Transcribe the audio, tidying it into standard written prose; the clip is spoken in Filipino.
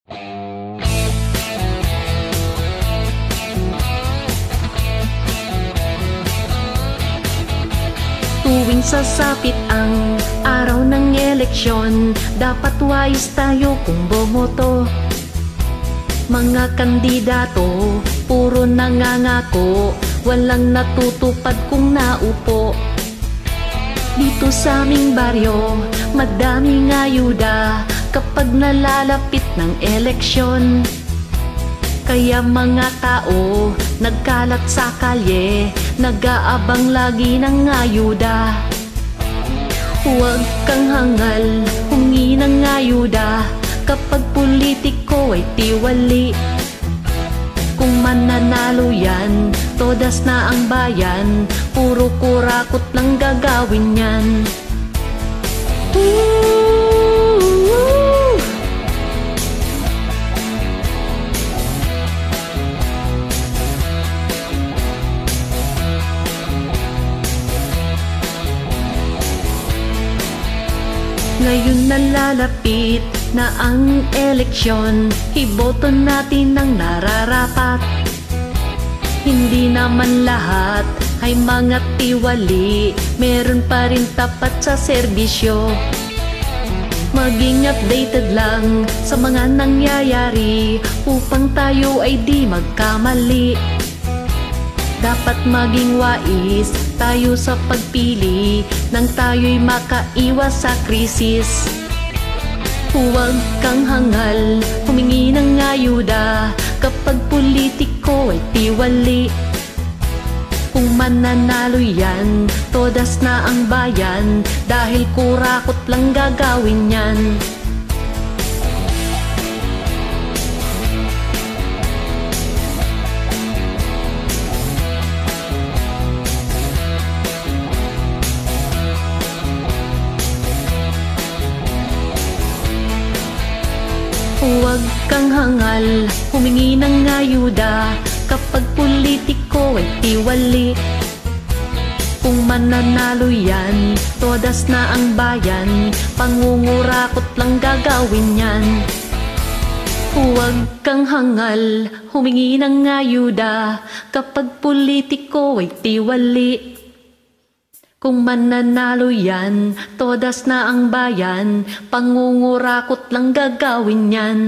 Tuwing sasapit ang araw ng eleksyon, dapat wais tayo kung bumoto. Mga kandidato, puro nangangako, walang natutupad kung naupo. Dito sa aming baryo, madaming ayuda kapag nalalapit ng eleksyon. Kaya mga tao, nagkalat sa kalye, nag-aabang lagi ng ayuda. Huwag kang hangal, humingi ng ayuda, kapag politiko ay tiwali. Kung mananalo yan, todas na ang bayan, puro kurakot lang gagawin yan. Ngayon nalalapit na ang eleksyon, iboto natin ang nararapat. Hindi naman lahat ay mga tiwali, meron pa rin tapat sa serbisyo. Maging updated lang sa mga nangyayari upang tayo ay di magkamali. Dapat maging wais tayo sa pagpili nang tayo'y makaiwas sa krisis. Huwag kang hangal, humingi ng ayuda kapag politiko ay tiwali. Kung mananalo yan, todas na ang bayan, dahil kurakot lang gagawin yan. Huwag kang hangal, humingi ng ayuda kapag politiko ay tiwali. Kung mananalo yan, todas na ang bayan, pangungurakot lang gagawin yan. Huwag kang hangal, humingi ng ayuda kapag politiko ay tiwali. Kung mananalo yan, todas na ang bayan, pangungurakot lang gagawin yan.